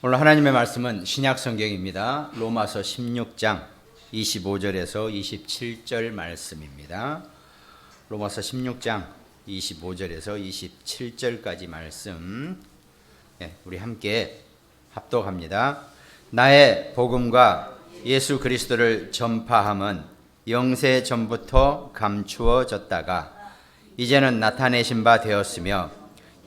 오늘 하나님의 말씀은 신약 성경입니다. 로마서 16장 25절에서 27절 말씀입니다. 로마서 16장 25절에서 27절까지 말씀, 우리 함께 합독합니다. 나의 복음과 예수 그리스도를 전파함은 영세 전부터 감추어졌다가 이제는 나타내신 바 되었으며,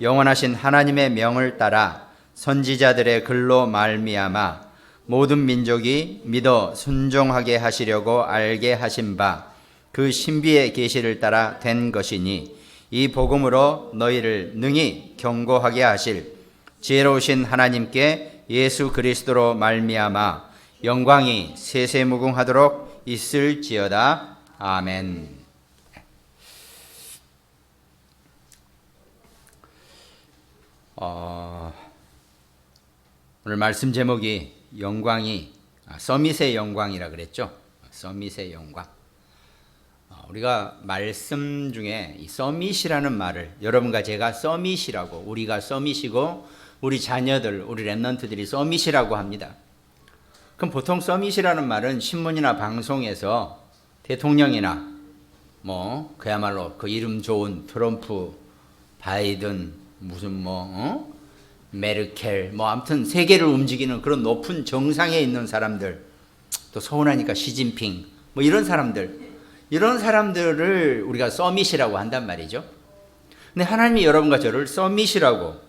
영원하신 하나님의 명을 따라 선지자들의 글로 말미암아 모든 민족이 믿어 순종하게 하시려고 알게 하신 바 그 신비의 계시를 따라 된 것이니, 이 복음으로 너희를 능히 경고하게 하실 지혜로우신 하나님께 예수 그리스도로 말미암아 영광이 세세무궁하도록 있을지어다. 아멘. 오늘 말씀 제목이 영광이 서밋의 영광이라 그랬죠. 서밋의 영광. 우리가 말씀 중에 이 서밋이라는 말을, 여러분과 제가 서밋이라고, 우리가 서밋이고 우리 자녀들, 우리 랩런트들이 서밋이라고 합니다. 그럼 보통 서밋이라는 말은 신문이나 방송에서 대통령이나 그야말로 그 이름 좋은 트럼프, 바이든, 무슨 메르켈, 아무튼 세계를 움직이는 그런 높은 정상에 있는 사람들, 또 서운하니까 시진핑, 이런 사람들을 우리가 서밋이라고 한단 말이죠. 근데 하나님이 여러분과 저를 서밋이라고,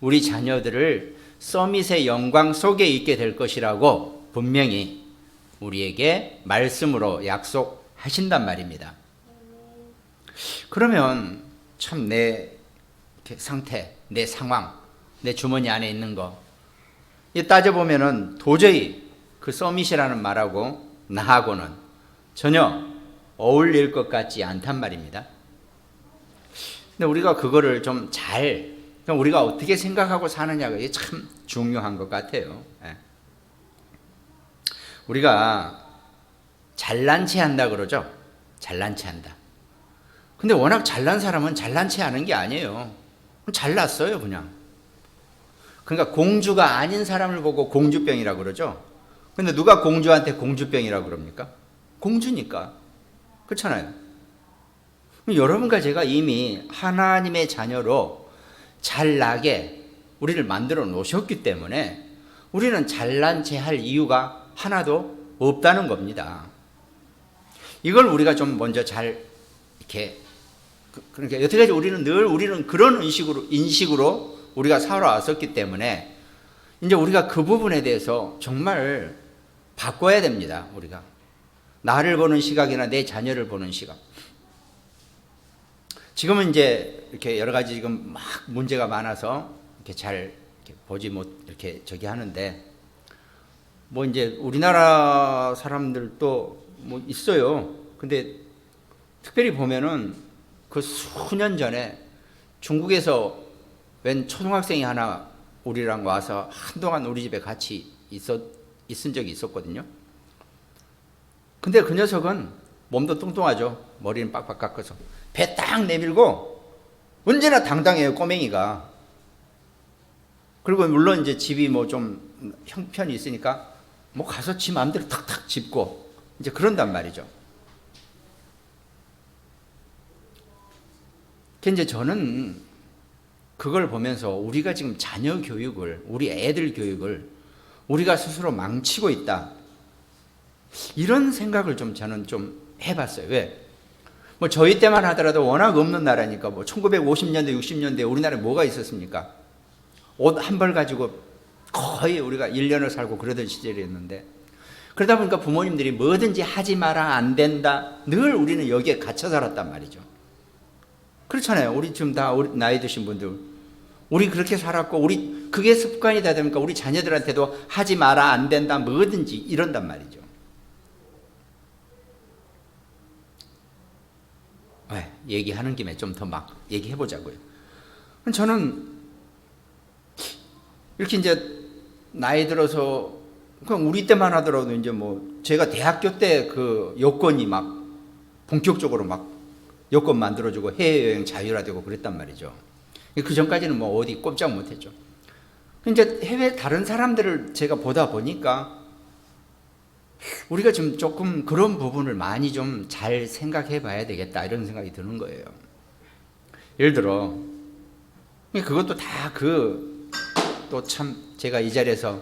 우리 자녀들을 서밋의 영광 속에 있게 될 것이라고 분명히 우리에게 말씀으로 약속하신단 말입니다. 그러면 참 내 상태, 내 상황, 내 주머니 안에 있는 거 따져보면은 도저히 그 서밋이라는 말하고 나하고는 전혀 어울릴 것 같지 않단 말입니다. 근데 우리가 그거를 좀 우리가 어떻게 생각하고 사느냐가 이게 참 중요한 것 같아요. 우리가 잘난 체 한다 그러죠. 잘난 체 한다. 근데 워낙 잘난 사람은 잘난 체 하는 게 아니에요. 잘났어요, 그냥. 그러니까 공주가 아닌 사람을 보고 공주병이라고 그러죠. 근데 누가 공주한테 공주병이라고 그럽니까? 공주니까. 그렇잖아요. 여러분과 제가 이미 하나님의 자녀로 잘나게 우리를 만들어 놓으셨기 때문에 우리는 잘난 체 할 이유가 하나도 없다는 겁니다. 이걸 우리가 좀 먼저 그러니까 여태까지 우리는 그런 인식으로 우리가 살아왔었기 때문에 이제 우리가 그 부분에 대해서 정말 바꿔야 됩니다. 우리가 나를 보는 시각이나 내 자녀를 보는 시각. 지금은 이제 이렇게 여러 가지 지금 막 문제가 많아서 이렇게 보지 못 이렇게 하는데, 이제 우리나라 사람들도 있어요. 근데 특별히 보면은 그 수년 전에 중국에서 웬 초등학생이 하나 우리랑 와서 한동안 우리 집에 같이 있은 적이 있었거든요. 근데 그 녀석은 몸도 뚱뚱하죠. 머리는 빡빡 깎아서 배 딱 내밀고 언제나 당당해요, 꼬맹이가. 그리고 물론 이제 집이 좀 형편이 있으니까 가서 지 마음대로 탁탁 짚고 이제 그런단 말이죠. 이제 저는 그걸 보면서 우리가 지금 자녀 교육을, 우리 애들 교육을 우리가 스스로 망치고 있다, 이런 생각을 저는 해봤어요. 왜? 저희 때만 하더라도 워낙 없는 나라니까 1950년대, 60년대 우리나라에 뭐가 있었습니까? 옷 한 벌 가지고 거의 우리가 1년을 살고 그러던 시절이었는데, 그러다 보니까 부모님들이 뭐든지 하지 마라, 안 된다, 늘 우리는 여기에 갇혀 살았단 말이죠. 그렇잖아요. 우리 지금 다 나이 드신 분들, 우리 그렇게 살았고, 그게 습관이 되다 보니까 우리 자녀들한테도 하지 마라, 안 된다, 뭐든지 이런단 말이죠. 얘기하는 김에 좀 더 막 얘기해 보자고요. 저는 이렇게 이제 나이 들어서, 그냥 우리 때만 하더라도 이제 제가 대학교 때 그 여권이 본격적으로 여권 만들어주고 해외여행 자율화되고 그랬단 말이죠. 그 전까지는 어디 꼼짝 못했죠. 이제 해외 다른 사람들을 제가 보다 보니까 우리가 좀 조금 그런 부분을 많이 좀 잘 생각해 봐야 되겠다 이런 생각이 드는 거예요. 예를 들어 그것도 다 또 참 제가 이 자리에서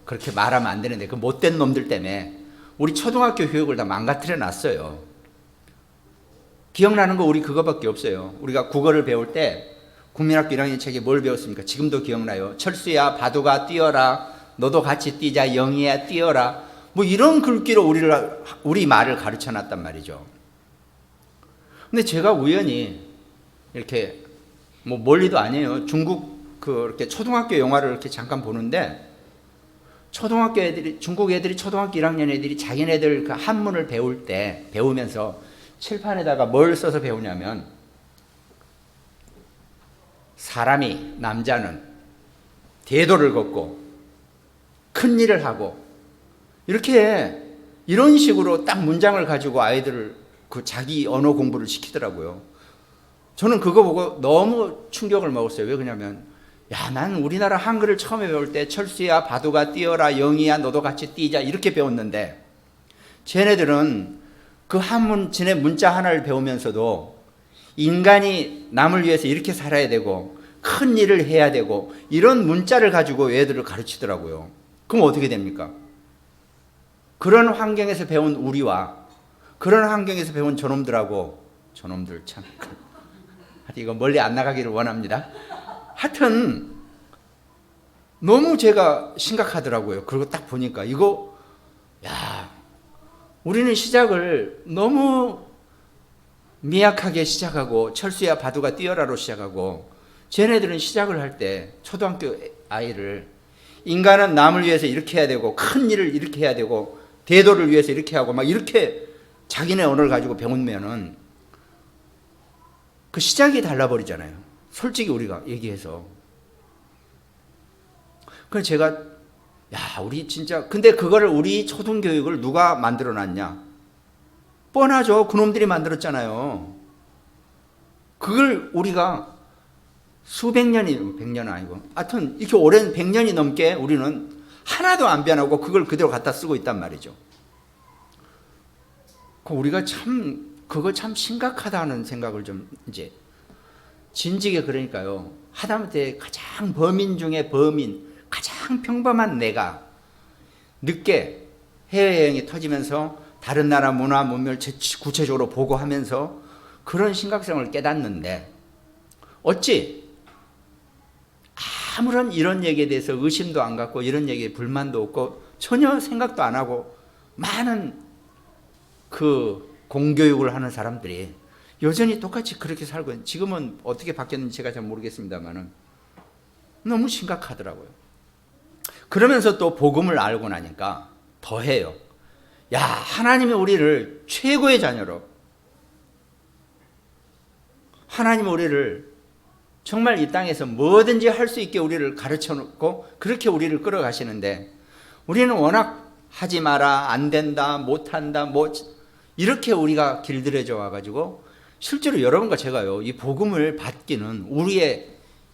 그렇게 말하면 안 되는데 그 못된 놈들 때문에 우리 초등학교 교육을 다 망가뜨려 놨어요. 기억나는 거 우리 그거밖에 없어요. 우리가 국어를 배울 때 국민학교 1학년 책에 뭘 배웠습니까? 지금도 기억나요. 철수야 바둑아 뛰어라, 너도 같이 뛰자, 영희야 뛰어라, 뭐 이런 글귀로 우리 말을 가르쳐 놨단 말이죠. 근데 제가 우연히 이렇게 뭐 멀리도 아니에요. 중국 이렇게 초등학교 영화를 이렇게 잠깐 보는데 중국 애들이 초등학교 1학년 애들이 자기네들 그 한문을 배우면서 칠판에다가 뭘 써서 배우냐면 남자는 대도를 걷고 큰 일을 하고 이런 식으로 딱 문장을 가지고 아이들을 그 자기 언어 공부를 시키더라고요. 저는 그거 보고 너무 충격을 먹었어요. 왜 그러냐면 난 우리나라 한글을 처음에 배울 때 철수야 바둑아 뛰어라, 영희야 너도 같이 뛰자 이렇게 배웠는데 쟤네들은 그 한문 지네 문자 하나를 배우면서도 인간이 남을 위해서 이렇게 살아야 되고 큰 일을 해야 되고 이런 문자를 가지고 애들을 가르치더라고요. 그럼 어떻게 됩니까? 그런 환경에서 배운 우리와 그런 환경에서 배운 저놈들 참 이거 멀리 안 나가기를 원합니다. 하여튼 너무 제가 심각하더라고요. 그리고 딱 보니까 우리는 시작을 너무 미약하게 시작하고 철수야 바둑아 뛰어라로 시작하고 쟤네들은 시작을 할 때 초등학교 아이를 인간은 남을 위해서 이렇게 해야 되고 큰 일을 이렇게 해야 되고 대도를 위해서 이렇게 하고 막 이렇게 자기네 언어를 가지고 배우면은 그 시작이 달라버리잖아요. 솔직히 우리가 얘기해서. 그래서 제가 우리 진짜 근데 그거를 우리 초등교육을 누가 만들어 놨냐? 뻔하죠. 그놈들이 만들었잖아요. 그걸 우리가 수백 년이 100년은 아니고 하여튼 이렇게 오랜 100년이 넘게 우리는 하나도 안 변하고 그걸 그대로 갖다 쓰고 있단 말이죠. 우리가 그거 참 심각하다는 생각을 좀 이제 진지게 그러니까요. 하다못해 가장 범인 중에 가장 평범한 내가 늦게 해외여행이 터지면서 다른 나라 문화 문명을 구체적으로 보고 하면서 그런 심각성을 깨닫는데 어찌 아무런 이런 얘기에 대해서 의심도 안 갖고 이런 얘기에 불만도 없고 전혀 생각도 안 하고 많은 그 공교육을 하는 사람들이 여전히 똑같이 그렇게 살고 있는, 지금은 어떻게 바뀌었는지 제가 잘 모르겠습니다만은 너무 심각하더라고요. 그러면서 또 복음을 알고 나니까 더해요. 하나님이 우리를 최고의 자녀로, 하나님이 우리를 정말 이 땅에서 뭐든지 할 수 있게 우리를 가르쳐 놓고 그렇게 우리를 끌어가시는데 우리는 워낙 하지 마라, 안 된다, 못한다, 이렇게 우리가 길들여져 와가지고 실제로 여러분과 제가요, 이 복음을 받기는 우리의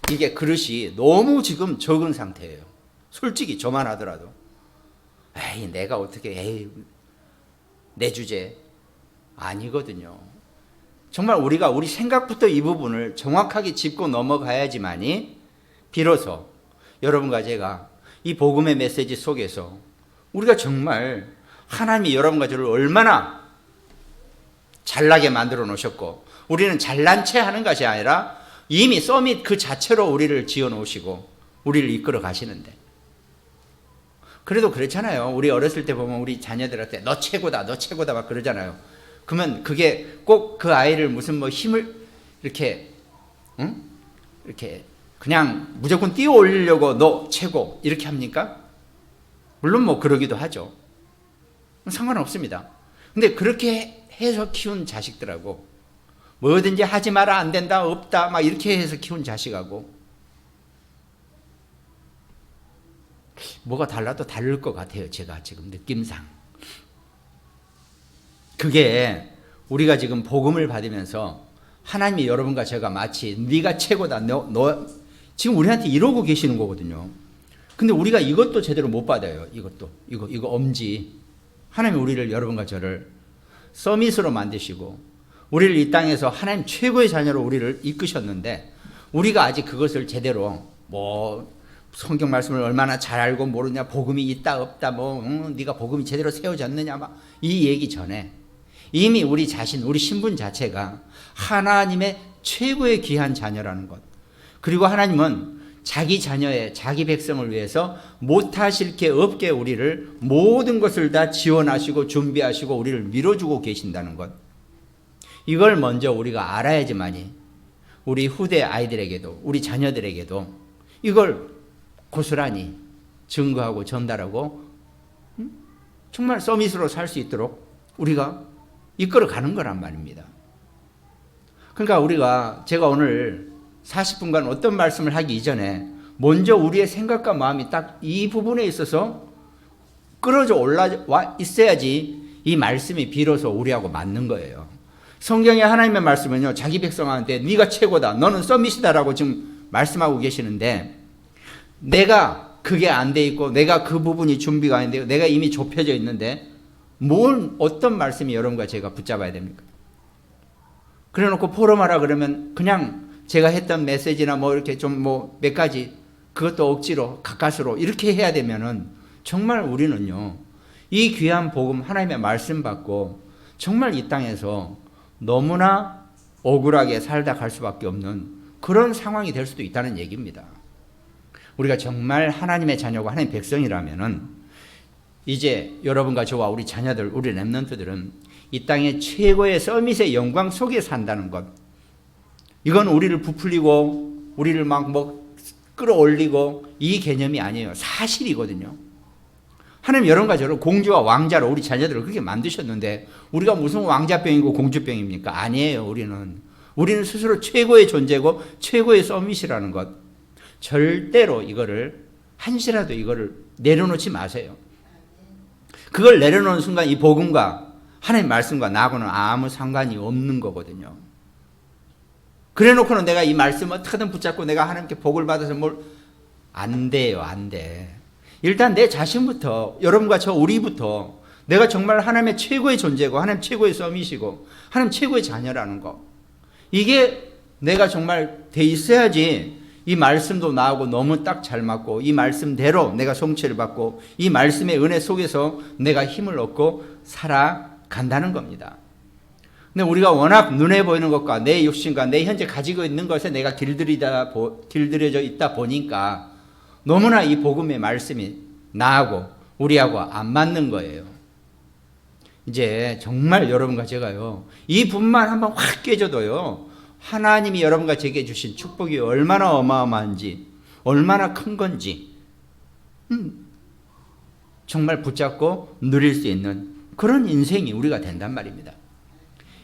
이게 그릇이 너무 지금 적은 상태예요. 솔직히 저만 하더라도 내가 어떻게 내 주제 아니거든요. 정말 우리 생각부터 이 부분을 정확하게 짚고 넘어가야지만이 비로소 여러분과 제가 이 복음의 메시지 속에서 우리가 정말 하나님이 여러분과 저를 얼마나 잘나게 만들어 놓으셨고 우리는 잘난 체 하는 것이 아니라 이미 서밋 그 자체로 우리를 지어 놓으시고 우리를 이끌어 가시는데, 그래도 그렇잖아요. 우리 어렸을 때 보면 우리 자녀들한테 너 최고다, 너 최고다 막 그러잖아요. 그러면 그게 꼭 그 아이를 무슨 힘을 이렇게 이렇게 그냥 무조건 띄워 올리려고 너 최고 이렇게 합니까? 물론 그러기도 하죠. 상관없습니다. 근데 그렇게 해서 키운 자식들하고 뭐든지 하지 마라, 안 된다, 없다 막 이렇게 해서 키운 자식하고 뭐가 달라도 다를 것 같아요. 제가 지금 느낌상. 그게 우리가 지금 복음을 받으면서 하나님이 여러분과 제가 마치 네가 최고다, 너 지금 우리한테 이러고 계시는 거거든요. 근데 우리가 이것도 제대로 못 받아요. 이거 엄지. 하나님이 우리를, 여러분과 저를 서밋으로 만드시고 우리를 이 땅에서 하나님 최고의 자녀로 우리를 이끄셨는데, 우리가 아직 그것을 제대로 성경 말씀을 얼마나 잘 알고 모르냐, 복음이 있다 없다, 네가 복음이 제대로 세워졌느냐, 이 얘기 전에 이미 우리 자신, 우리 신분 자체가 하나님의 최고의 귀한 자녀라는 것. 그리고 하나님은 자기 자녀의, 자기 백성을 위해서 못하실 게 없게 우리를 모든 것을 다 지원하시고 준비하시고 우리를 밀어주고 계신다는 것. 이걸 먼저 우리가 알아야지만이 우리 후대 아이들에게도, 우리 자녀들에게도 이걸 고스란히 증거하고 전달하고 정말 서밋으로 살 수 있도록 우리가 이끌어가는 거란 말입니다. 그러니까 제가 오늘 40분간 어떤 말씀을 하기 이전에 먼저 우리의 생각과 마음이 딱 이 부분에 있어서 끌어져 올라와 있어야지 이 말씀이 비로소 우리하고 맞는 거예요. 성경의 하나님의 말씀은요, 자기 백성한테 네가 최고다, 너는 서밋이다라고 지금 말씀하고 계시는데, 내가 그게 안 돼 있고 내가 그 부분이 준비가 안 되고 내가 이미 좁혀져 있는데 어떤 말씀이 여러분과 제가 붙잡아야 됩니까? 그래 놓고 포럼하라 그러면 그냥 제가 했던 메시지나 이렇게 좀 몇 가지 그것도 억지로 가까스로 이렇게 해야 되면은 정말 우리는요, 이 귀한 복음 하나님의 말씀 받고 정말 이 땅에서 너무나 억울하게 살다 갈 수밖에 없는 그런 상황이 될 수도 있다는 얘기입니다. 우리가 정말 하나님의 자녀고 하나님의 백성이라면은 이제 여러분과 저와 우리 자녀들, 우리 렘넌트들은 이 땅의 최고의 서밋의 영광 속에 산다는 것. 이건 우리를 부풀리고 우리를 끌어올리고 이 개념이 아니에요. 사실이거든요. 하나님 여러분과 저를 공주와 왕자로 우리 자녀들을 그렇게 만드셨는데 우리가 무슨 왕자병이고 공주병입니까? 아니에요. 우리는 스스로 최고의 존재고 최고의 서밋이라는 것. 절대로 이거를 한시라도 이거를 내려놓지 마세요. 그걸 내려놓는 순간 이 복음과 하나님 말씀과 나하고는 아무 상관이 없는 거거든요. 그래 놓고는 내가 이 말씀 어떻게든 붙잡고 내가 하나님께 복을 받아서 안 돼요. 안 돼. 일단 내 자신부터, 여러분과 우리부터 내가 정말 하나님의 최고의 존재고 하나님 최고의 서밋이고 하나님 최고의 자녀라는 거, 이게 내가 정말 돼 있어야지 이 말씀도 나하고 너무 딱 잘 맞고 이 말씀대로 내가 성취를 받고 이 말씀의 은혜 속에서 내가 힘을 얻고 살아간다는 겁니다. 근데 우리가 워낙 눈에 보이는 것과 내 욕심과 내 현재 가지고 있는 것에 내가 길들여져 있다 보니까 너무나 이 복음의 말씀이 나하고 우리하고 안 맞는 거예요. 이제 정말 여러분과 제가요, 이 분만 한번 확 깨져도요, 하나님이 여러분과 제게 주신 축복이 얼마나 어마어마한지, 얼마나 큰 건지 정말 붙잡고 누릴 수 있는 그런 인생이 우리가 된단 말입니다.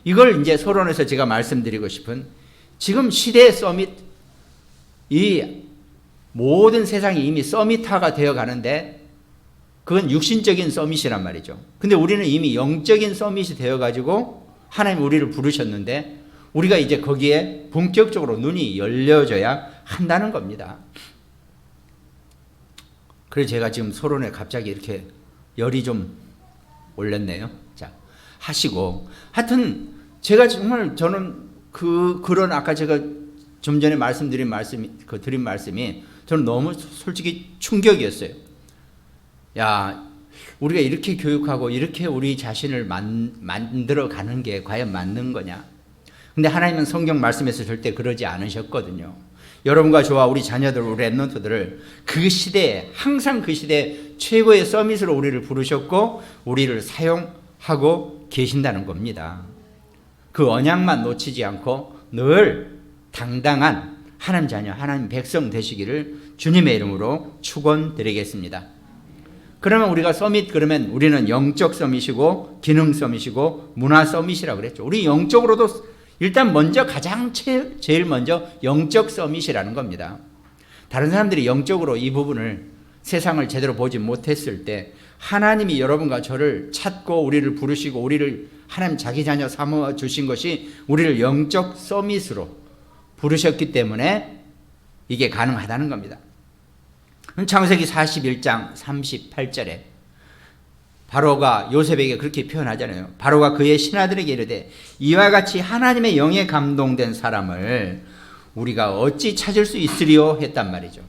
이걸 이제 서론에서 제가 말씀드리고 싶은, 지금 시대의 서밋, 이 모든 세상이 이미 서밋화가 되어 가는데 그건 육신적인 서밋이란 말이죠. 근데 우리는 이미 영적인 서밋이 되어 가지고 하나님 우리를 부르셨는데 우리가 이제 거기에 본격적으로 눈이 열려져야 한다는 겁니다. 그래서 제가 지금 서론에 갑자기 이렇게 열이 좀 올렸네요. 자, 하시고, 하여튼 제가 정말 저는 그런 아까 제가 좀 전에 드린 말씀이 저는 너무 솔직히 충격이었어요. 야, 우리가 이렇게 교육하고 이렇게 우리 자신을 만들어 가는 게 과연 맞는 거냐? 근데 하나님은 성경 말씀에서 절대 그러지 않으셨거든요. 여러분과 저와 우리 자녀들, 우리 렘넌트들을 그 시대에, 항상 그 시대에 최고의 서밋으로 우리를 부르셨고 우리를 사용하고 계신다는 겁니다. 그 언약만 놓치지 않고 늘 당당한 하나님 자녀, 하나님 백성 되시기를 주님의 이름으로 축원드리겠습니다. 그러면 우리가 서밋, 그러면 우리는 영적 서밋이고 기능 서밋이고 문화 서밋이라고 그랬죠. 우리 영적으로도 일단 먼저 제일 먼저 영적 서밋이라는 겁니다. 다른 사람들이 영적으로 이 부분을, 세상을 제대로 보지 못했을 때 하나님이 여러분과 저를 찾고 우리를 부르시고 우리를 하나님 자기 자녀 삼아 주신 것이 우리를 영적 서밋으로 부르셨기 때문에 이게 가능하다는 겁니다. 창세기 41장 38절에 바로가 요셉에게 그렇게 표현하잖아요. 바로가 그의 신하들에게 이르되 이와 같이 하나님의 영에 감동된 사람을 우리가 어찌 찾을 수 있으리요 했단 말이죠.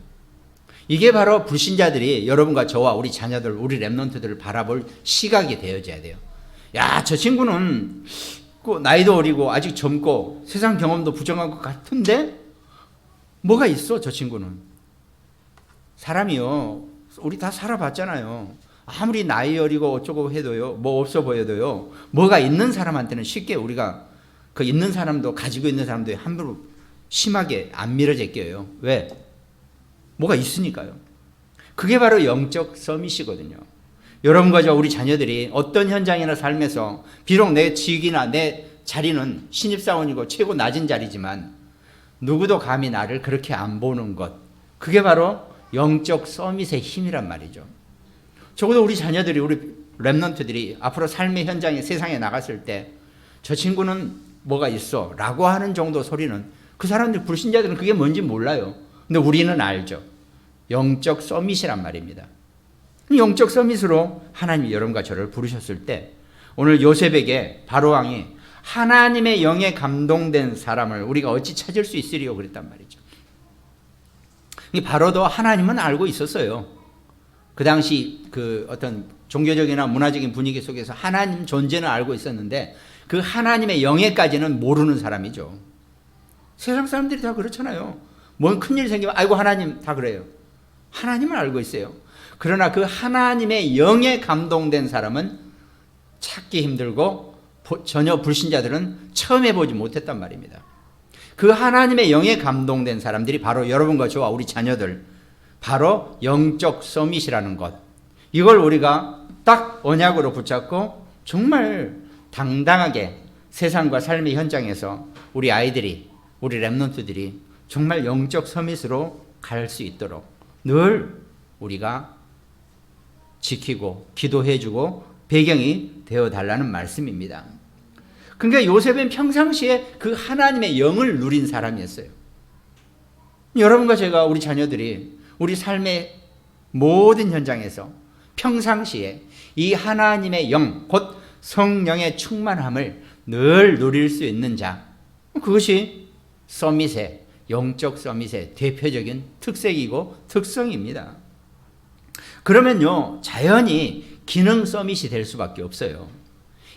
이게 바로 불신자들이 여러분과 저와 우리 자녀들, 우리 렘넌트들을 바라볼 시각이 되어져야 돼요. 야, 저 친구는 나이도 어리고 아직 젊고 세상 경험도 부정한 것 같은데 뭐가 있어, 저 친구는. 사람이요, 우리 다 살아봤잖아요. 아무리 나이 어리고 어쩌고 해도요, 뭐 없어 보여도요, 뭐가 있는 사람한테는 쉽게 우리가 그 있는 사람도 가지고 있는 사람도 함부로 심하게 안 밀어제 껴요. 왜? 뭐가 있으니까요. 그게 바로 영적 서밋이거든요. 여러분과 저 우리 자녀들이 어떤 현장이나 삶에서 비록 내 직이나 내 자리는 신입사원이고 최고 낮은 자리지만 누구도 감히 나를 그렇게 안 보는 것, 그게 바로 영적 서밋의 힘이란 말이죠. 적어도 우리 자녀들이, 우리 렘넌트들이 앞으로 삶의 현장에 세상에 나갔을 때 저 친구는 뭐가 있어 라고 하는 정도 소리는, 그 사람들, 불신자들은 그게 뭔지 몰라요. 근데 우리는 알죠. 영적 서밋이란 말입니다. 영적 서밋으로 하나님이 여러분과 저를 부르셨을 때 오늘 요셉에게 바로왕이 하나님의 영에 감동된 사람을 우리가 어찌 찾을 수 있으리요 그랬단 말이죠. 바로도 하나님은 알고 있었어요. 그 당시 그 어떤 종교적이나 문화적인 분위기 속에서 하나님 존재는 알고 있었는데 그 하나님의 영예까지는 모르는 사람이죠. 세상 사람들이 다 그렇잖아요. 뭔 큰일 생기면 아이고 하나님, 다 그래요. 하나님을 알고 있어요. 그러나 그 하나님의 영에 감동된 사람은 찾기 힘들고 전혀 불신자들은 처음 해보지 못했단 말입니다. 그 하나님의 영에 감동된 사람들이 바로 여러분과 저와 우리 자녀들, 바로 영적 서밋이라는 것, 이걸 우리가 딱 언약으로 붙잡고 정말 당당하게 세상과 삶의 현장에서 우리 아이들이, 우리 렘넌트들이 정말 영적 서밋으로 갈 수 있도록 늘 우리가 지키고 기도해주고 배경이 되어달라는 말씀입니다. 그러니까 요셉은 평상시에 그 하나님의 영을 누린 사람이었어요. 여러분과 제가, 우리 자녀들이 우리 삶의 모든 현장에서 평상시에 이 하나님의 영, 곧 성령의 충만함을 늘 누릴 수 있는 자, 그것이 서밋의, 영적 서밋의 대표적인 특색이고 특성입니다. 그러면요, 자연히 기능 서밋이 될 수밖에 없어요.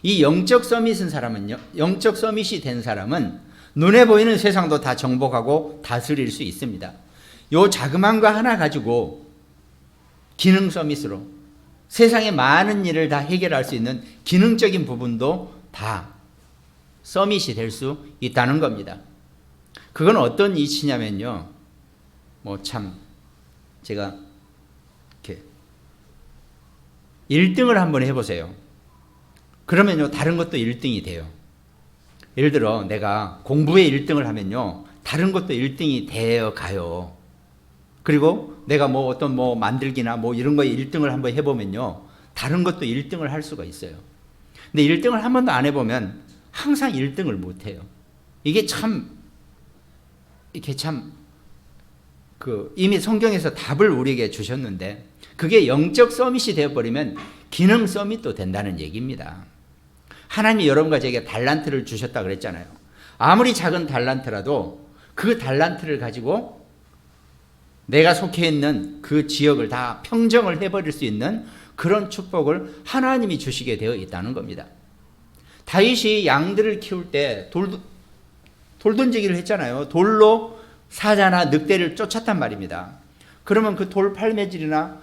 이 영적 서밋인 사람은요, 영적 서밋이 된 사람은 눈에 보이는 세상도 다 정복하고 다스릴 수 있습니다. 요 자그마한 거 하나 가지고 기능 서밋으로 세상의 많은 일을 다 해결할 수 있는 기능적인 부분도 다 서밋이 될 수 있다는 겁니다. 그건 어떤 이치냐면요, 제가 이렇게 1등을 한번 해보세요. 그러면요, 다른 것도 1등이 돼요. 예를 들어 내가 공부에 1등을 하면요, 다른 것도 1등이 되어 가요. 그리고 내가 어떤 만들기나 이런 거에 1등을 한번 해보면요, 다른 것도 1등을 할 수가 있어요. 근데 1등을 한 번도 안 해보면 항상 1등을 못 해요. 이게 이미 성경에서 답을 우리에게 주셨는데, 그게 영적 서밋이 되어버리면 기능 서밋도 된다는 얘기입니다. 하나님이 여러분과 저에게 달란트를 주셨다 그랬잖아요. 아무리 작은 달란트라도 그 달란트를 가지고 내가 속해 있는 그 지역을 다 평정을 해버릴 수 있는 그런 축복을 하나님이 주시게 되어 있다는 겁니다. 다윗이 양들을 키울 때 돌 던지기를 했잖아요. 돌로 사자나 늑대를 쫓았단 말입니다. 그러면 그 돌 팔매질이나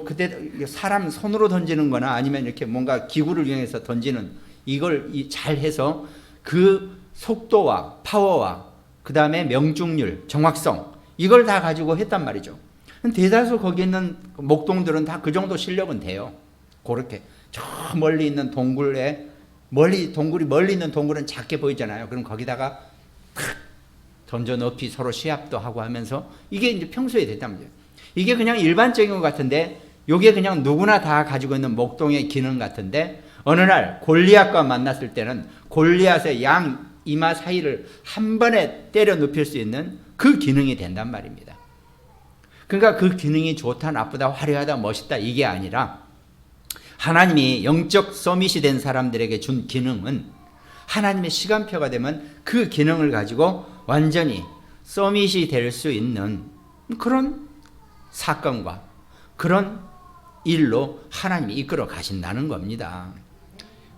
그때 사람 손으로 던지는 거나 아니면 이렇게 뭔가 기구를 이용해서 던지는 이걸 잘 해서 그 속도와 파워와 그 다음에 명중률, 정확성, 이걸 다 가지고 했단 말이죠. 대다수 거기 있는 목동들은 다 그 정도 실력은 돼요. 그렇게 저 멀리 있는 동굴에 동굴이 멀리 있는 동굴은 작게 보이잖아요. 그럼 거기다가 탁 던져 넣기, 서로 시합도 하고 하면서 이게 이제 평소에 됐단 말이에요. 이게 그냥 일반적인 것 같은데, 이게 그냥 누구나 다 가지고 있는 목동의 기능 같은데, 어느 날 골리앗과 만났을 때는 골리앗의 양 이마 사이를 한 번에 때려 눕힐 수 있는 그 기능이 된단 말입니다. 그러니까 그 기능이 좋다, 나쁘다, 화려하다, 멋있다 이게 아니라 하나님이 영적 서밋이 된 사람들에게 준 기능은 하나님의 시간표가 되면 그 기능을 가지고 완전히 서밋이 될 수 있는 그런 사건과 그런 일로 하나님이 이끌어 가신다는 겁니다.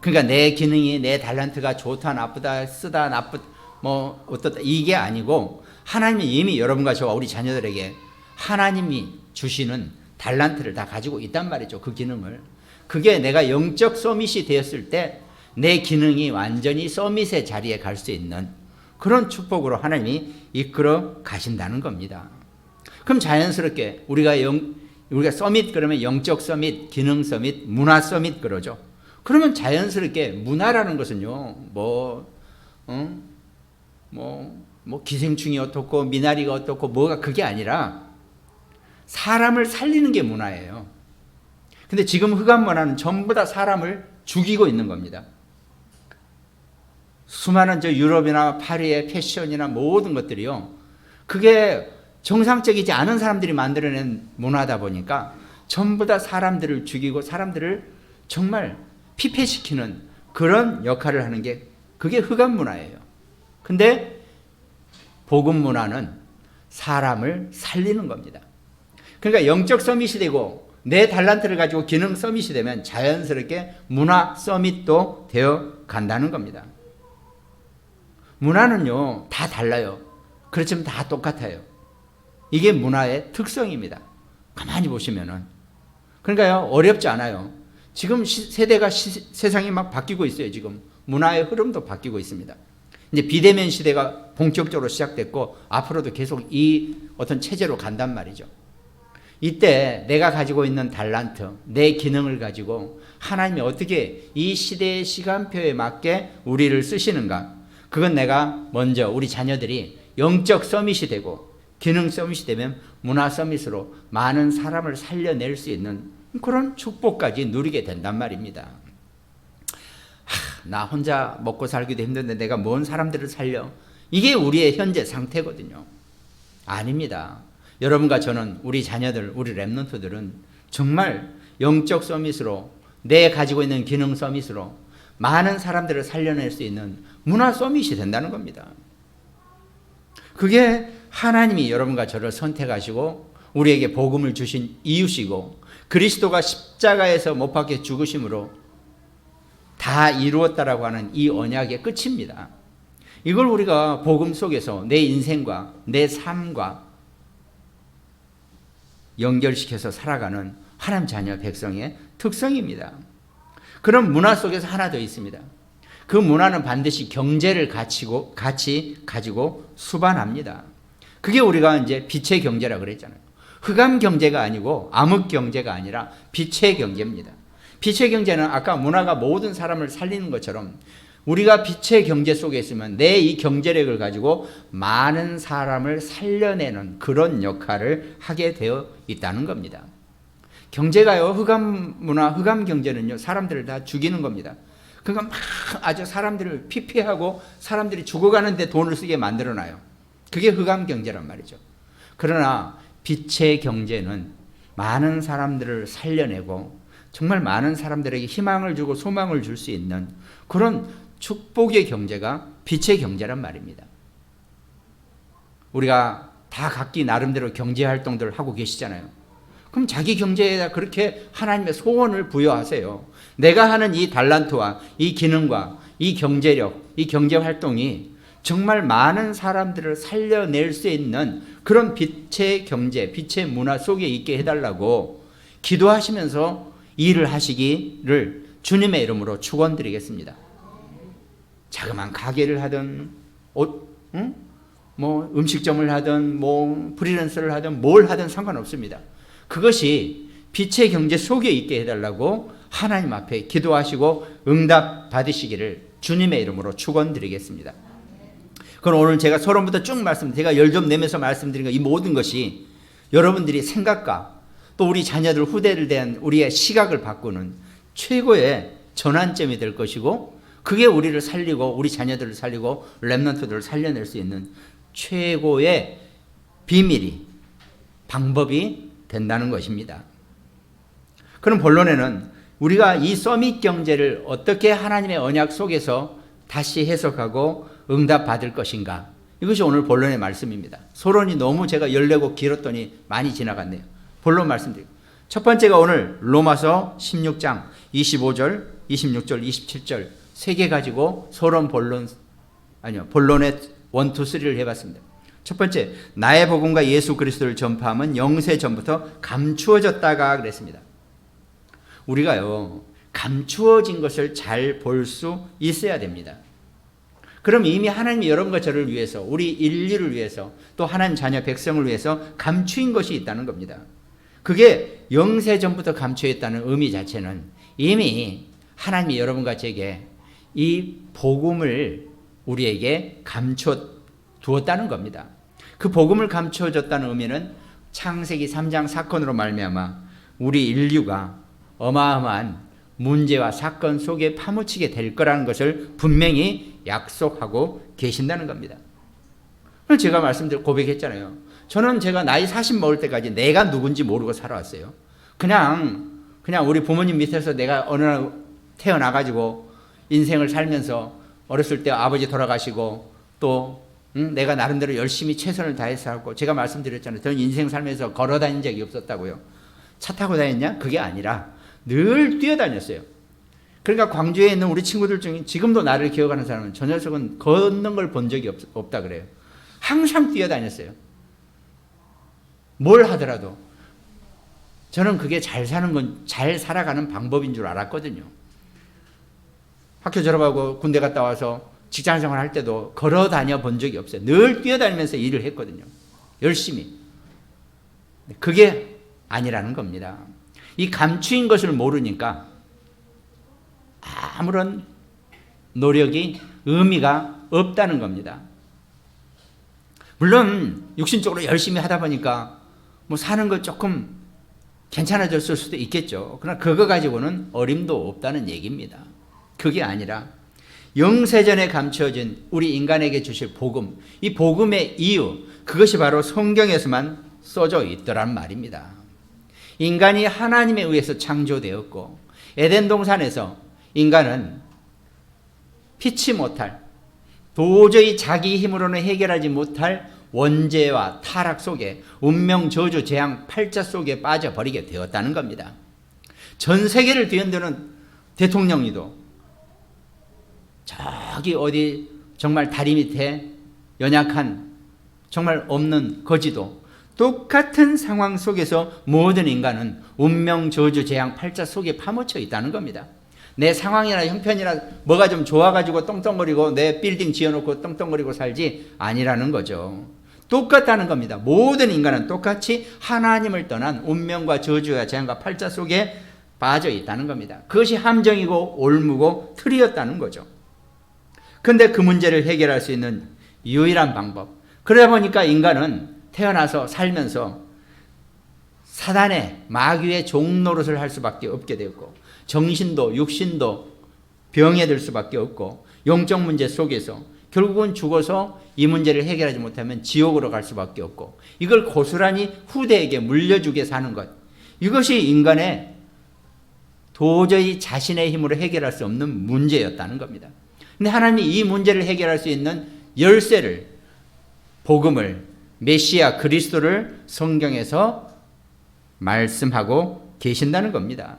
그러니까 내 기능이, 내 달란트가 좋다, 나쁘다, 쓰다, 뭐 어떻다 이게 아니고 하나님이 이미 여러분과 저와 우리 자녀들에게 하나님이 주시는 달란트를 다 가지고 있단 말이죠. 그 기능을. 그게 내가 영적 서밋이 되었을 때 내 기능이 완전히 서밋의 자리에 갈 수 있는 그런 축복으로 하나님이 이끌어 가신다는 겁니다. 그럼 자연스럽게 우리가 서밋 그러면 영적 서밋, 기능 서밋, 문화 서밋 그러죠. 그러면 자연스럽게 문화라는 것은요, 기생충이 어떻고 미나리가 어떻고 뭐가 그게 아니라 사람을 살리는 게 문화예요. 근데 지금 흑암 문화는 전부 다 사람을 죽이고 있는 겁니다. 수많은 유럽이나 파리의 패션이나 모든 것들이요, 그게 정상적이지 않은 사람들이 만들어낸 문화다 보니까 전부 다 사람들을 죽이고 사람들을 정말 피폐시키는 그런 역할을 하는 게 그게 흑암 문화예요. 근데 복음 문화는 사람을 살리는 겁니다. 그러니까 영적 서밋이 되고 내 달란트를 가지고 기능 서밋이 되면 자연스럽게 문화 서밋도 되어 간다는 겁니다. 문화는요, 다 달라요. 그렇지만 다 똑같아요. 이게 문화의 특성입니다. 가만히 보시면은. 그러니까요, 어렵지 않아요. 지금 세대가 세상이 막 바뀌고 있어요. 지금 문화의 흐름도 바뀌고 있습니다. 이제 비대면 시대가 본격적으로 시작됐고 앞으로도 계속 이 어떤 체제로 간단 말이죠. 이때 내가 가지고 있는 달란트, 내 기능을 가지고 하나님이 어떻게 이 시대의 시간표에 맞게 우리를 쓰시는가? 그건 내가 먼저 우리 자녀들이 영적 서밋이 되고 기능 서밋이 되면 문화 서밋으로 많은 사람을 살려낼 수 있는 그런 축복까지 누리게 된단 말입니다. 나 혼자 먹고 살기도 힘든데 내가 뭔 사람들을 살려? 이게 우리의 현재 상태거든요. 아닙니다. 여러분과 저는, 우리 자녀들, 우리 렘넌트들은 정말 영적 서밋으로, 내 가지고 있는 기능 서밋으로 많은 사람들을 살려낼 수 있는 문화 서밋이 된다는 겁니다. 그게 하나님이 여러분과 저를 선택하시고 우리에게 복음을 주신 이유시고 그리스도가 십자가에서 못 박혀 죽으심으로 다 이루었다라고 하는 이 언약의 끝입니다. 이걸 우리가 복음 속에서 내 인생과 내 삶과 연결시켜서 살아가는 하나님 자녀 백성의 특성입니다. 그런 문화 속에서 하나 더 있습니다. 그 문화는 반드시 경제를 같이 가지고 수반합니다. 그게 우리가 이제 빛의 경제라 그랬잖아요. 흑암 경제가 아니고 암흑 경제가 아니라 빛의 경제입니다. 빛의 경제는 아까 문화가 모든 사람을 살리는 것처럼 우리가 빛의 경제 속에 있으면 내 이 경제력을 가지고 많은 사람을 살려내는 그런 역할을 하게 되어 있다는 겁니다. 경제가요, 흑암 문화, 흑암 경제는요, 사람들을 다 죽이는 겁니다. 그러니까 막 아주 사람들을 피폐하고 사람들이 죽어가는데 돈을 쓰게 만들어놔요. 그게 흑암 경제란 말이죠. 그러나 빛의 경제는 많은 사람들을 살려내고 정말 많은 사람들에게 희망을 주고 소망을 줄 수 있는 그런 축복의 경제가 빛의 경제란 말입니다. 우리가 다 각기 나름대로 경제 활동들을 하고 계시잖아요. 그럼 자기 경제에다 그렇게 하나님의 소원을 부여하세요. 내가 하는 이 달란트와 이 기능과 이 경제력, 이 경제 활동이 정말 많은 사람들을 살려낼 수 있는 그런 빛의 경제, 빛의 문화 속에 있게 해달라고 기도하시면서 일을 하시기를 주님의 이름으로 축원드리겠습니다. 자그마한 가게를 하든 뭐 음식점을 하든 뭐 프리랜서를 하든 뭘 하든 상관없습니다. 그것이 빛의 경제 속에 있게 해달라고 하나님 앞에 기도하시고 응답 받으시기를 주님의 이름으로 축원드리겠습니다. 그럼 오늘 제가 서론부터 쭉 제가 열 좀 내면서 말씀드린 이 모든 것이 여러분들이 생각과 또 우리 자녀들 후대를 대한 우리의 시각을 바꾸는 최고의 전환점이 될 것이고 그게 우리를 살리고 우리 자녀들을 살리고 렘넌트들을 살려낼 수 있는 최고의 비밀이 방법이 된다는 것입니다. 그럼 본론에는 우리가 이 서밋 경제를 어떻게 하나님의 언약 속에서 다시 해석하고 응답받을 것인가, 이것이 오늘 본론의 말씀입니다. 서론이 너무 제가 열내고 길었더니 많이 지나갔네요. 본론 말씀드리고, 첫 번째가 오늘 로마서 16장 25절, 26절, 27절 세 개 가지고 서론 본론의 1, 2, 3를 해봤습니다. 첫 번째, 나의 복음과 예수 그리스도를 전파함은 영세 전부터 감추어졌다가 그랬습니다. 우리가요, 감추어진 것을 잘 볼 수 있어야 됩니다. 그럼 이미 하나님이 여러분과 저를 위해서, 우리 인류를 위해서, 또 하나님 자녀 백성을 위해서 감추인 것이 있다는 겁니다. 그게 영세 전부터 감추어 있다는 의미 자체는 이미 하나님이 여러분과 제게 이 복음을 우리에게 감춰 두었다는 겁니다. 그 복음을 감춰 줬다는 의미는 창세기 3장 사건으로 말미암아 우리 인류가 어마어마한 문제와 사건 속에 파묻히게 될 거라는 것을 분명히 약속하고 계신다는 겁니다. 제가 고백했잖아요. 저는 제가 나이 40 먹을 때까지 내가 누군지 모르고 살아왔어요. 그냥 우리 부모님 밑에서 내가 어느 날 태어나가지고 인생을 살면서 어렸을 때 아버지 돌아가시고 또 내가 나름대로 열심히 최선을 다해서 살고, 제가 말씀드렸잖아요. 저는 인생 살면서 걸어 다닌 적이 없었다고요. 차 타고 다녔냐? 그게 아니라 늘 뛰어다녔어요. 그러니까 광주에 있는 우리 친구들 중에 지금도 나를 기억하는 사람은 저 녀석은 걷는 걸 본 적이 없다 그래요. 항상 뛰어다녔어요. 뭘 하더라도. 저는 그게 잘 사는 건 잘 살아가는 방법인 줄 알았거든요. 학교 졸업하고 군대 갔다 와서 직장 생활 할 때도 걸어 다녀 본 적이 없어요. 늘 뛰어다니면서 일을 했거든요. 열심히. 그게 아니라는 겁니다. 이 감추인 것을 모르니까 아무런 노력이 의미가 없다는 겁니다. 물론 육신적으로 열심히 하다 보니까 사는 거 조금 괜찮아졌을 수도 있겠죠. 그러나 그거 가지고는 어림도 없다는 얘기입니다. 그게 아니라 영세전에 감추어진 우리 인간에게 주실 복음, 이 복음의 이유, 그것이 바로 성경에서만 써져 있더란 말입니다. 인간이 하나님에 의해서 창조되었고, 에덴 동산에서 인간은 피치 못할, 도저히 자기 힘으로는 해결하지 못할 원죄와 타락 속에, 운명, 저주, 재앙, 팔자 속에 빠져버리게 되었다는 겁니다. 전 세계를 뒤흔드는 대통령이도, 저기 어디 정말 다리 밑에 연약한 정말 없는 거지도 똑같은 상황 속에서 모든 인간은 운명, 저주, 재앙, 팔자 속에 파묻혀 있다는 겁니다. 내 상황이나 형편이나 뭐가 좀 좋아가지고 떵떵거리고 내 빌딩 지어놓고 떵떵거리고 살지 아니라는 거죠. 똑같다는 겁니다. 모든 인간은 똑같이 하나님을 떠난 운명과 저주와 재앙과 팔자 속에 빠져 있다는 겁니다. 그것이 함정이고 올무고 틀이었다는 거죠. 그런데 그 문제를 해결할 수 있는 유일한 방법, 그러다 보니까 인간은 태어나서 살면서 사단의 마귀의 종노릇을 할 수밖에 없게 되었고, 정신도 육신도 병에 들 수밖에 없고, 영적 문제 속에서 결국은 죽어서 이 문제를 해결하지 못하면 지옥으로 갈 수밖에 없고, 이걸 고스란히 후대에게 물려주게 사는 것, 이것이 인간의 도저히 자신의 힘으로 해결할 수 없는 문제였다는 겁니다. 근데 하나님이 이 문제를 해결할 수 있는 열쇠를, 복음을, 메시아 그리스도를 성경에서 말씀하고 계신다는 겁니다.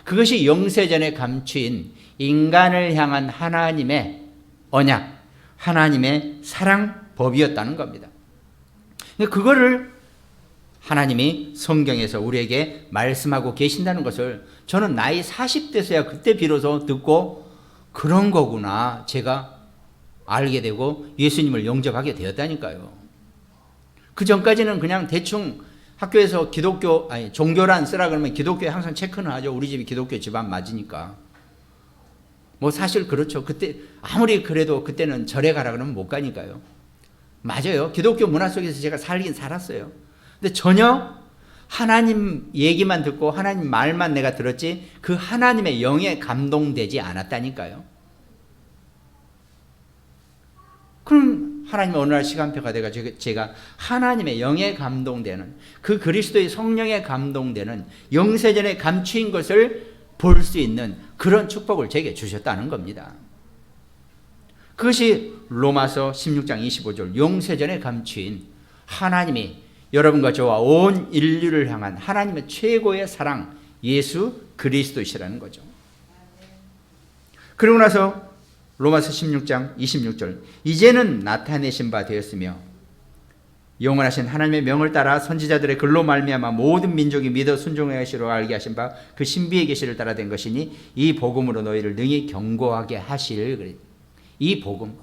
그것이 영세전에 감추인 인간을 향한 하나님의 언약, 하나님의 사랑 법이었다는 겁니다. 그거를 하나님이 성경에서 우리에게 말씀하고 계신다는 것을 저는 나이 40대서야 그때 비로소 듣고, 그런 거구나 제가 알게 되고 예수님을 영접하게 되었다니까요. 그 전까지는 그냥 대충 학교에서 종교란 쓰라 그러면 기독교에 항상 체크는 하죠. 우리 집이 기독교 집안 맞으니까. 사실 그렇죠. 그때 아무리 그래도 그때는 절에 가라 그러면 못 가니까요. 맞아요. 기독교 문화 속에서 제가 살긴 살았어요. 근데 전혀 하나님 얘기만 듣고 하나님 말만 내가 들었지 그 하나님의 영에 감동되지 않았다니까요. 그럼 하나님의 어느 날 시간표가 돼가지고 제가 하나님의 영에 감동되는, 그 그리스도의 성령에 감동되는 영세전에 감추인 것을 볼 수 있는 그런 축복을 제게 주셨다는 겁니다. 그것이 로마서 16장 25절 영세전에 감추인 하나님이 여러분과 저와 온 인류를 향한 하나님의 최고의 사랑 예수 그리스도시라는 거죠. 그러고 나서 로마서 16장 26절 이제는 나타내신 바 되었으며 영원하신 하나님의 명을 따라 선지자들의 글로 말미암아 모든 민족이 믿어 순종하여 하시로 알게 하신 바 그 신비의 계시를 따라 된 것이니 이 복음으로 너희를 능히 경고하게 하실. 이 복음,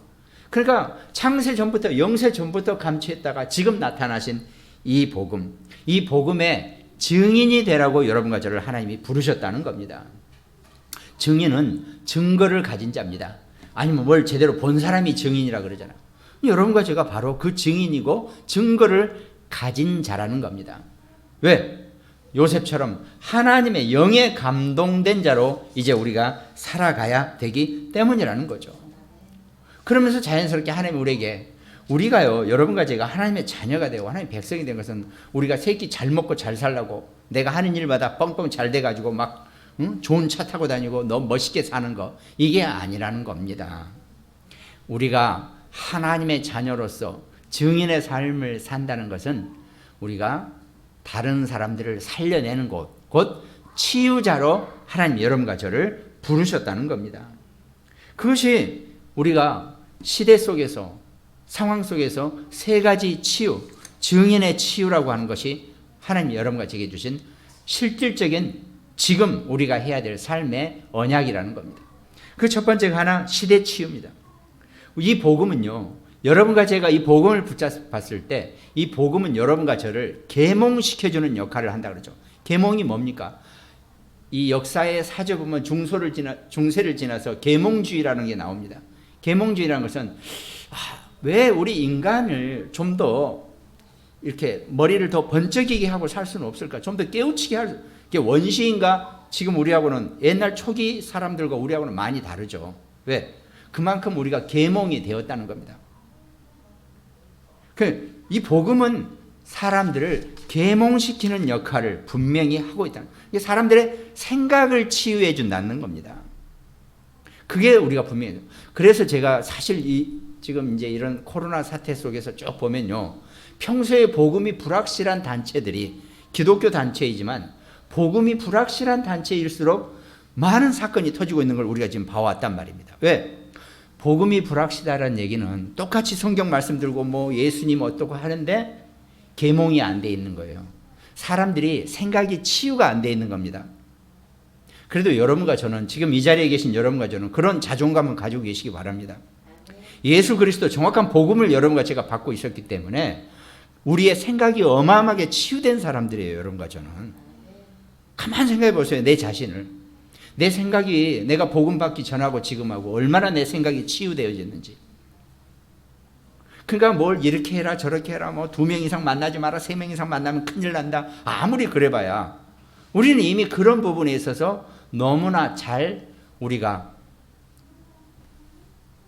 그러니까 창세 전부터 영세 전부터 감추했다가 지금 나타나신 이 복음, 이 복음의 증인이 되라고 여러분과 저를 하나님이 부르셨다는 겁니다. 증인은 증거를 가진 자입니다. 아니면 뭘 제대로 본 사람이 증인이라 그러잖아요. 여러분과 제가 바로 그 증인이고 증거를 가진 자라는 겁니다. 왜? 요셉처럼 하나님의 영에 감동된 자로 이제 우리가 살아가야 되기 때문이라는 거죠. 그러면서 자연스럽게 하나님이 우리에게, 우리가요, 여러분과 제가 하나님의 자녀가 되고 하나님의 백성이 된 것은 우리가 새끼 잘 먹고 잘 살라고 내가 하는 일마다 뻥뻥 잘 돼가지고 막 좋은 차 타고 다니고 너무 멋있게 사는 거, 이게 아니라는 겁니다. 우리가 하나님의 자녀로서 증인의 삶을 산다는 것은 우리가 다른 사람들을 살려내는 곳, 곧 치유자로 하나님 여러분과 저를 부르셨다는 겁니다. 그것이 우리가 시대 속에서, 상황 속에서 세 가지 치유, 증인의 치유라고 하는 것이 하나님 여러분과 제게 주신 실질적인 지금 우리가 해야 될 삶의 언약이라는 겁니다. 그 첫 번째가 하나, 시대 치유입니다. 이 복음은요, 여러분과 제가 이 복음을 붙잡았을 때 이 복음은 여러분과 저를 계몽시켜주는 역할을 한다 그러죠. 계몽이 뭡니까? 이 역사의 사제 보면 중세를 지나서 계몽주의라는 게 나옵니다. 계몽주의라는 것은 왜 우리 인간을 좀 더 이렇게 머리를 더 번쩍이게 하고 살 수는 없을까? 좀 더 깨우치게 할, 이게 원시인가? 지금 우리하고는 옛날 초기 사람들과 우리하고는 많이 다르죠. 왜? 그만큼 우리가 계몽이 되었다는 겁니다. 이 복음은 사람들을 계몽시키는 역할을 분명히 하고 있다는 거예요. 사람들의 생각을 치유해 준다는 겁니다. 그게 우리가 분명해요. 그래서 제가 사실 지금 이제 이런 코로나 사태 속에서 쭉 보면요, 평소에 복음이 불확실한 단체들이, 기독교 단체이지만 복음이 불확실한 단체일수록 많은 사건이 터지고 있는 걸 우리가 지금 봐왔단 말입니다. 왜? 복음이 불확실하다는 얘기는 똑같이 성경 말씀 들고 뭐 예수님 어떻고 하는데 계몽이 안 돼 있는 거예요. 사람들이 생각이 치유가 안 돼 있는 겁니다. 그래도 여러분과 저는, 지금 이 자리에 계신 여러분과 저는 그런 자존감을 가지고 계시기 바랍니다. 예수 그리스도 정확한 복음을 여러분과 제가 받고 있었기 때문에 우리의 생각이 어마어마하게 치유된 사람들이에요. 여러분과 저는. 가만 생각해 보세요. 내 자신을. 내 생각이, 내가 복음 받기 전하고 지금하고 얼마나 내 생각이 치유되어졌는지. 그러니까 뭘 이렇게 해라 저렇게 해라, 뭐 2명 이상 만나지 마라, 3명 이상 만나면 큰일 난다, 아무리 그래봐야 우리는 이미 그런 부분에 있어서 너무나 잘 우리가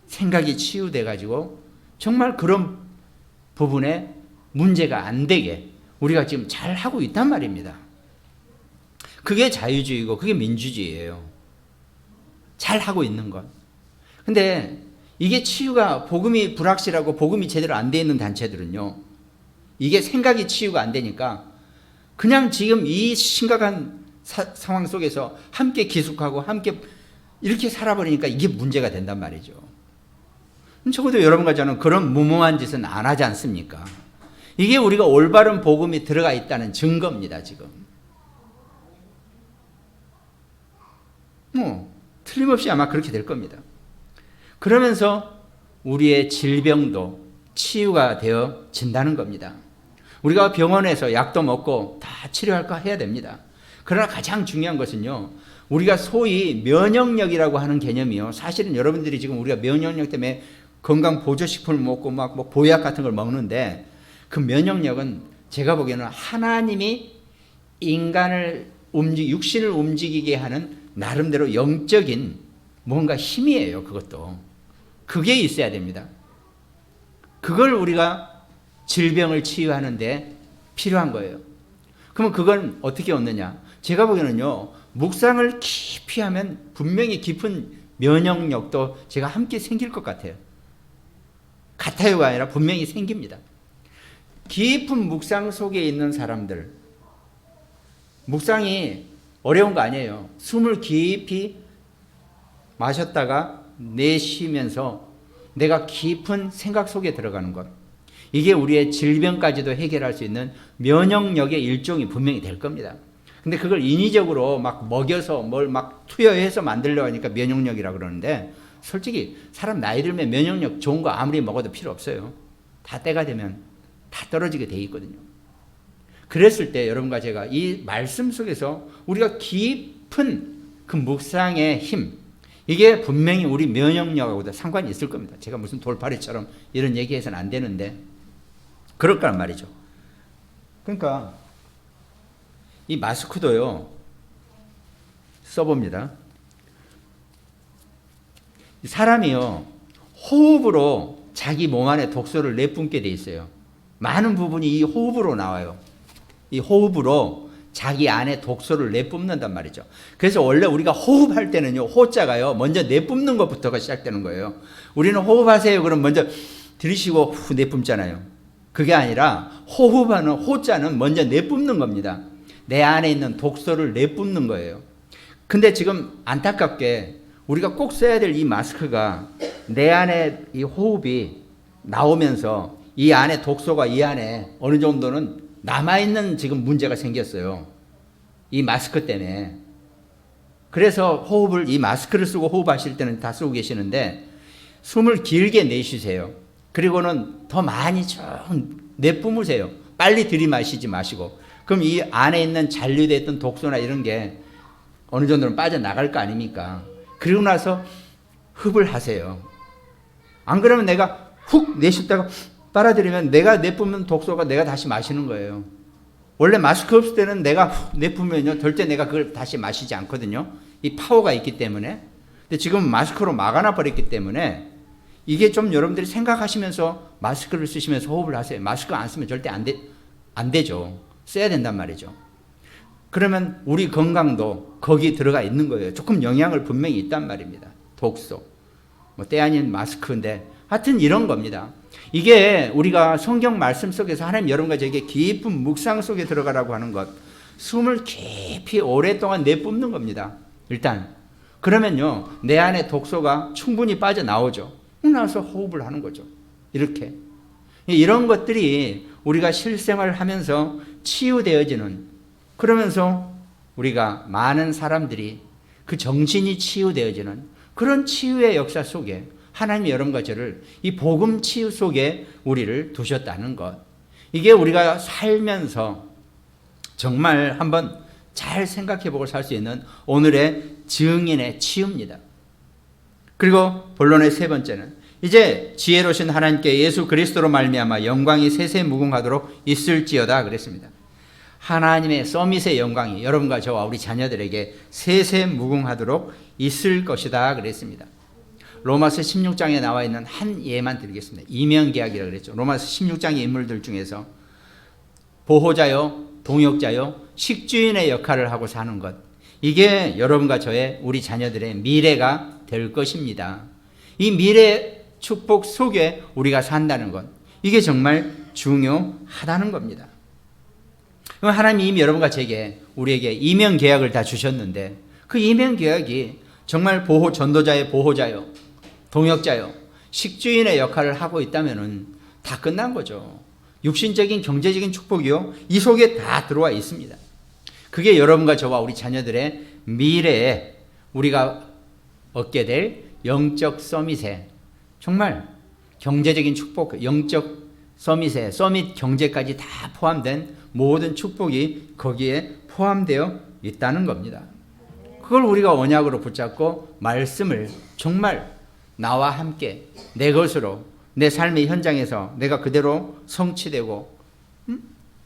생각이 치유돼 가지고 정말 그런 부분에 문제가 안 되게 우리가 지금 잘 하고 있단 말입니다. 그게 자유주의고 그게 민주주의예요. 잘 하고 있는 것. 근데 이게 치유가, 복음이 불확실하고 복음이 제대로 안 돼 있는 단체들은요, 이게 생각이 치유가 안 되니까 그냥 지금 이 심각한 상황 속에서 함께 기숙하고 함께 이렇게 살아버리니까 이게 문제가 된단 말이죠. 적어도 여러분과 저는 그런 무모한 짓은 안 하지 않습니까? 이게 우리가 올바른 복음이 들어가 있다는 증거입니다. 지금 틀림없이 아마 그렇게 될 겁니다. 그러면서 우리의 질병도 치유가 되어진다는 겁니다. 우리가 병원에서 약도 먹고 다 치료할까 해야 됩니다. 그러나 가장 중요한 것은요, 우리가 소위 면역력이라고 하는 개념이요, 사실은 여러분들이 지금 우리가 면역력 때문에 건강 보조식품을 먹고 막 뭐 보약 같은 걸 먹는데, 그 면역력은 제가 보기에는 하나님이 인간을 육신을 움직이게 하는 나름대로 영적인 뭔가 힘이에요. 그것도 그게 있어야 됩니다. 그걸 우리가 질병을 치유하는데 필요한 거예요. 그러면 그건 어떻게 얻느냐? 제가 보기에는요, 묵상을 깊이 하면 분명히 깊은 면역력도 제가 함께 생길 것 같아요. 같아요가 아니라 분명히 생깁니다. 깊은 묵상 속에 있는 사람들, 묵상이 어려운 거 아니에요. 숨을 깊이 마셨다가 내쉬면서 내가 깊은 생각 속에 들어가는 것. 이게 우리의 질병까지도 해결할 수 있는 면역력의 일종이 분명히 될 겁니다. 근데 그걸 인위적으로 막 먹여서 뭘 막 투여해서 만들려고 하니까 면역력이라고 그러는데, 솔직히 사람 나이 들면 면역력 좋은 거 아무리 먹어도 필요 없어요. 다 때가 되면 다 떨어지게 돼 있거든요. 그랬을 때 여러분과 제가 이 말씀 속에서 우리가 깊은 그 묵상의 힘, 이게 분명히 우리 면역력하고도 상관이 있을 겁니다. 제가 무슨 돌팔이처럼 이런 얘기해서는 안 되는데 그럴 거란 말이죠. 그러니까 이 마스크도요, 써봅니다. 사람이요, 호흡으로 자기 몸 안에 독소를 내뿜게 돼 있어요. 많은 부분이 이 호흡으로 나와요. 이 호흡으로 자기 안에 독소를 내뿜는단 말이죠. 그래서 원래 우리가 호흡할 때는요, 호자가요, 먼저 내뿜는 것부터가 시작되는 거예요. 우리는 호흡하세요 그럼 먼저 들이쉬고 후 내뿜잖아요. 그게 아니라 호흡하는 호자는 먼저 내뿜는 겁니다. 내 안에 있는 독소를 내뿜는 거예요. 근데 지금 안타깝게 우리가 꼭 써야 될 이 마스크가 내 안에 이 호흡이 나오면서 이 안에 독소가 이 안에 어느 정도는 남아있는 지금 문제가 생겼어요. 이 마스크 때문에. 그래서 호흡을, 이 마스크를 쓰고 호흡하실 때는 다 쓰고 계시는데 숨을 길게 내쉬세요. 그리고는 더 많이 좀 내뿜으세요. 빨리 들이마시지 마시고. 그럼 이 안에 있는 잔류됐던 독소나 이런 게 어느 정도는 빠져나갈 거 아닙니까? 그리고 나서 흡을 하세요. 안 그러면 내가 훅 내쉬다가 빨아들이면 내가 내뿜는 독소가 내가 다시 마시는 거예요. 원래 마스크 없을 때는 내가 훅 내뿜으면요, 절대 내가 그걸 다시 마시지 않거든요. 이 파워가 있기 때문에. 근데 지금 마스크로 막아놔 버렸기 때문에 이게 좀 여러분들이 생각하시면서 마스크를 쓰시면서 호흡을 하세요. 마스크 안 쓰면 절대 안 되죠. 써야 된단 말이죠. 그러면 우리 건강도 거기 들어가 있는 거예요. 조금 영향을 분명히 있단 말입니다. 독소. 뭐 때 아닌 마스크인데 하여튼 이런 겁니다. 이게 우리가 성경 말씀 속에서 하나님 여러분과 저에게 깊은 묵상 속에 들어가라고 하는 것, 숨을 깊이 오랫동안 내뿜는 겁니다. 일단 그러면요, 내 안에 독소가 충분히 빠져나오죠. 나와서 호흡을 하는 거죠. 이렇게 이런 것들이 우리가 실생활을 하면서 치유되어지는, 그러면서 우리가 많은 사람들이 그 정신이 치유되어지는 그런 치유의 역사 속에 하나님이 여러분과 저를 이 복음 치유 속에 우리를 두셨다는 것, 이게 우리가 살면서 정말 한번 잘 생각해보고 살 수 있는 오늘의 증인의 치유입니다. 그리고 본론의 세 번째는 이제 지혜로우신 하나님께 예수 그리스도로 말미암아 영광이 세세무궁하도록 있을지어다 그랬습니다. 하나님의 서밋의 영광이 여러분과 저와 우리 자녀들에게 세세무궁하도록 있을 것이다 그랬습니다. 로마서 16장에 나와 있는 한 예만 드리겠습니다. 이면계약이라고 그랬죠. 로마서 16장의 인물들 중에서 보호자요, 동역자요, 식주인의 역할을 하고 사는 것, 이게 여러분과 저의 우리 자녀들의 미래가 될 것입니다. 이 미래 축복 속에 우리가 산다는 것, 이게 정말 중요하다는 겁니다. 하나님이 이미 여러분과 제게 우리에게 이면 계약을 다 주셨는데 그 이면 계약이 정말 전도자의 보호자요, 동역자요, 식주인의 역할을 하고 있다면은 다 끝난 거죠. 육신적인 경제적인 축복이요, 이 속에 다 들어와 있습니다. 그게 여러분과 저와 우리 자녀들의 미래에 우리가 얻게 될 영적 서밋에, 정말 경제적인 축복, 영적 서밋에, 서밋 경제까지 다 포함된 모든 축복이 거기에 포함되어 있다는 겁니다. 그걸 우리가 언약으로 붙잡고 말씀을 정말 나와 함께 내 것으로 내 삶의 현장에서 내가 그대로 성취되고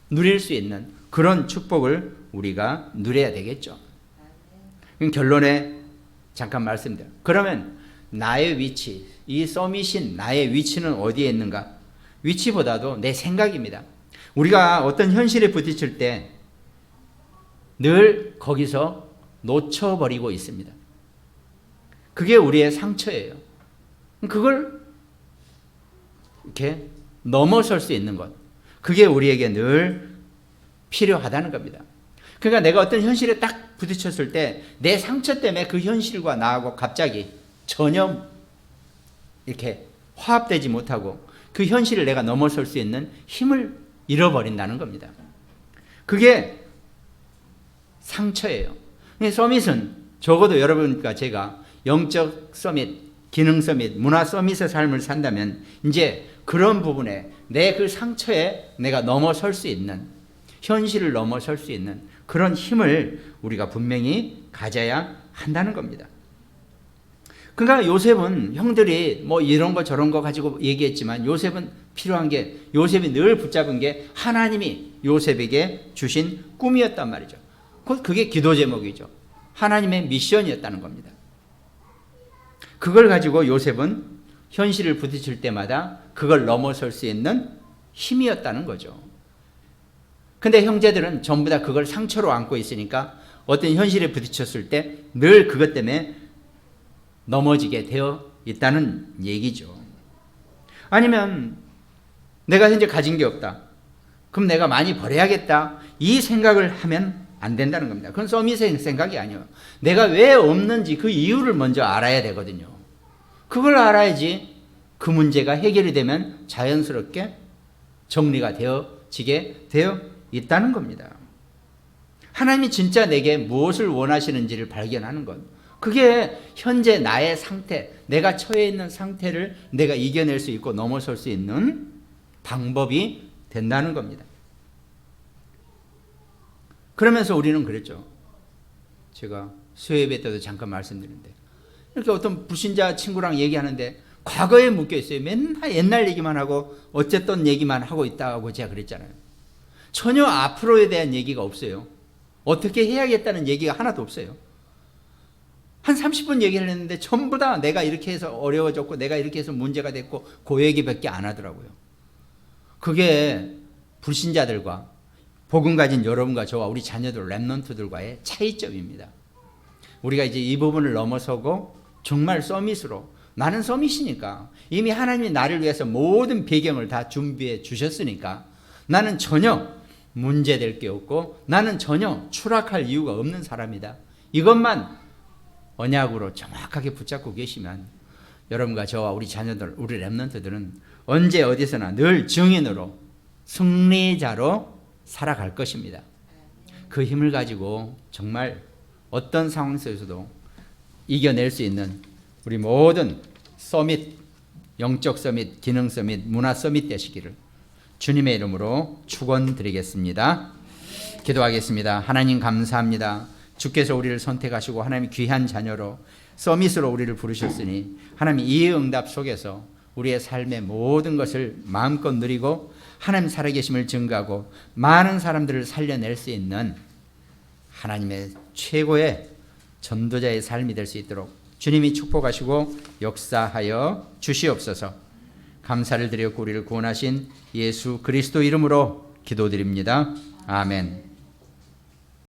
누릴 수 있는 그런 축복을 우리가 누려야 되겠죠. 결론에 잠깐 말씀드려요. 그러면 나의 위치, 이 서밋인 나의 위치는 어디에 있는가? 위치보다도 내 생각입니다. 우리가 어떤 현실에 부딪힐 때 늘 거기서 놓쳐버리고 있습니다. 그게 우리의 상처예요. 그걸 이렇게 넘어설 수 있는 것, 그게 우리에게 늘 필요하다는 겁니다. 그러니까 내가 어떤 현실에 딱 부딪혔을 때 내 상처 때문에 그 현실과 나하고 갑자기 전혀 이렇게 화합되지 못하고 그 현실을 내가 넘어설 수 있는 힘을 잃어버린다는 겁니다. 그게 상처예요. 서밋은 적어도 여러분과 제가 영적 서밋, 기능 서밋, 문화 서밋의 삶을 산다면 이제 그런 부분에 내 그 상처에 내가 넘어설 수 있는, 현실을 넘어설 수 있는 그런 힘을 우리가 분명히 가져야 한다는 겁니다. 그러니까 요셉은 형들이 뭐 이런 거 저런 거 가지고 얘기했지만 요셉은 필요한 게, 요셉이 늘 붙잡은 게 하나님이 요셉에게 주신 꿈이었단 말이죠. 그게 기도 제목이죠. 하나님의 미션이었다는 겁니다. 그걸 가지고 요셉은 현실을 부딪힐 때마다 그걸 넘어설 수 있는 힘이었다는 거죠. 근데 형제들은 전부 다 그걸 상처로 안고 있으니까 어떤 현실에 부딪혔을 때 늘 그것 때문에 넘어지게 되어 있다는 얘기죠. 아니면 내가 현재 가진 게 없다, 그럼 내가 많이 버려야겠다, 이 생각을 하면 안 된다는 겁니다. 그건 서밋의 생각이 아니에요. 내가 왜 없는지 그 이유를 먼저 알아야 되거든요. 그걸 알아야지 그 문제가 해결이 되면 자연스럽게 정리가 되어지게 되어 있다는 겁니다. 하나님이 진짜 내게 무엇을 원하시는지를 발견하는 것, 그게 현재 나의 상태, 내가 처해 있는 상태를 내가 이겨낼 수 있고 넘어설 수 있는 방법이 된다는 겁니다. 그러면서 우리는 그랬죠. 제가 수요예배 때도 잠깐 말씀드렸는데, 이렇게 어떤 불신자 친구랑 얘기하는데 과거에 묶여 있어요. 맨날 옛날 얘기만 하고 어쨌든 얘기만 하고 있다고 제가 그랬잖아요. 전혀 앞으로에 대한 얘기가 없어요. 어떻게 해야겠다는 얘기가 하나도 없어요. 한 30분 얘기를 했는데 전부 다 내가 이렇게 해서 어려워졌고 내가 이렇게 해서 문제가 됐고 그 얘기밖에 안 하더라고요. 그게 불신자들과 복음 가진 여러분과 저와 우리 자녀들, 렘넌트들과의 차이점입니다. 우리가 이제 이 부분을 넘어서고 정말 서밋으로, 나는 서밋이니까 이미 하나님이 나를 위해서 모든 배경을 다 준비해 주셨으니까 나는 전혀 문제될 게 없고 나는 전혀 추락할 이유가 없는 사람이다, 이것만 언약으로 정확하게 붙잡고 계시면 여러분과 저와 우리 자녀들, 우리 렘넌트들은 언제 어디서나 늘 증인으로, 승리자로 살아갈 것입니다. 그 힘을 가지고 정말 어떤 상황 속에서도 이겨낼 수 있는 우리 모든 서밋, 영적 서밋, 기능 서밋, 문화 서밋 되시기를 주님의 이름으로 축원드리겠습니다. 기도하겠습니다. 하나님 감사합니다. 주께서 우리를 선택하시고 하나님 귀한 자녀로 서밋으로 우리를 부르셨으니 하나님 이 응답 속에서 우리의 삶의 모든 것을 마음껏 누리고 하나님 살아계심을 증거하고 많은 사람들을 살려낼 수 있는 하나님의 최고의 전도자의 삶이 될 수 있도록 주님이 축복하시고 역사하여 주시옵소서. 감사를 드렸고 우리를 구원하신 예수 그리스도 이름으로 기도드립니다. 아멘.